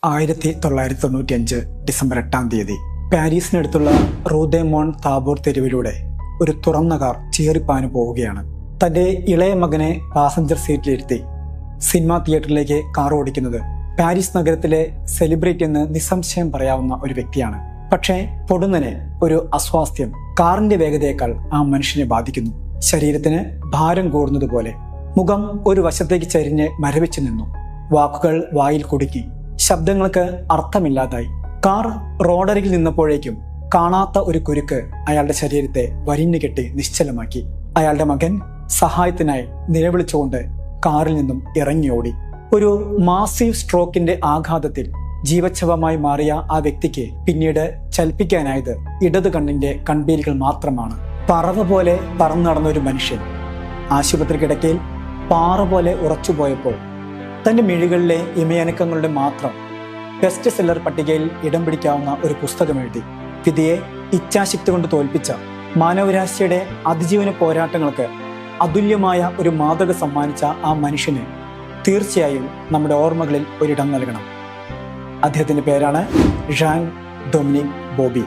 1995 December 8 പാരീസിനടുത്തുള്ള room ദെ മോൺ താബോർ തെരുവിലൂടെ ഒരു തുറന്ന car ചീറിപ്പാഞ്ഞു പോവുകയാണ്. തന്റെ ഇളയ മകനെ പാസഞ്ചർ സീറ്റിലിരുത്തി സിനിമാ തിയേറ്ററിലേക്ക് കാർ ഓടിക്കുന്നത് പാരീസ് നഗരത്തിലെ സെലിബ്രിറ്റി എന്ന് നിസ്സംശയം പറയാവുന്ന ഒരു വ്യക്തിയാണ്. പക്ഷേ പൊടുന്നനെ ഒരു അസ്വാസ്ഥ്യം കാറിന്റെ വേഗതയേക്കാൾ ആ മനുഷ്യനെ ബാധിക്കുന്നു. ശരീരത്തിന് ഭാരം കൂടുന്നതുപോലെ മുഖം ഒരു വശത്തേക്ക് ചരിഞ്ഞ് മരവിച്ചു നിന്നു. വാക്കുകൾ വായിൽ കുടുക്കി, ശബ്ദങ്ങൾക്ക് അർത്ഥമില്ലാതായി. കാർ റോഡരികിൽ നിന്നപ്പോഴേക്കും കാണാത്ത ഒരു കുരുക്ക് അയാളുടെ ശരീരത്തെ വരിഞ്ഞു കെട്ടി നിശ്ചലമാക്കി. അയാളുടെ മകൻ സഹായത്തിനായി നിലവിളിച്ചുകൊണ്ട് കാറിൽ നിന്നും ഇറങ്ങിയോടി. ഒരു മാസീവ് സ്ട്രോക്കിന്റെ ആഘാതത്തിൽ ജീവച്ഛവമായി മാറിയ ആ വ്യക്തിക്ക് പിന്നീട് ചലിപ്പിക്കാനായത് ഇടതു കണ്ണിന്റെ കൺപീലികൾ മാത്രമാണ്. പറവ പോലെ പറന്നു നടന്ന ഒരു മനുഷ്യൻ ആശുപത്രി കിടക്കയിൽ പാറ പോലെ ഉറച്ചുപോയപ്പോൾ തന്റെ മിഴികളിലെ ഇമയനക്കങ്ങളുടെ മാത്രം ബെസ്റ്റ് സെല്ലർ പട്ടികയിൽ ഇടം പിടിക്കാവുന്ന ഒരു പുസ്തകം എഴുതി വിധിയെ ഇച്ഛാശക്തി കൊണ്ട് തോൽപ്പിച്ച മാനവരാശിയുടെ അതിജീവന പോരാട്ടങ്ങൾക്ക് അതുല്യമായ ഒരു മാതൃക സമ്മാനിച്ച ആ മനുഷ്യന് തീർച്ചയായും നമ്മുടെ ഓർമ്മകളിൽ ഒരിടം നൽകണം. അദ്ദേഹത്തിന്റെ പേരാണ് ഴാങ് ഡൊമിനിക് ബോബി.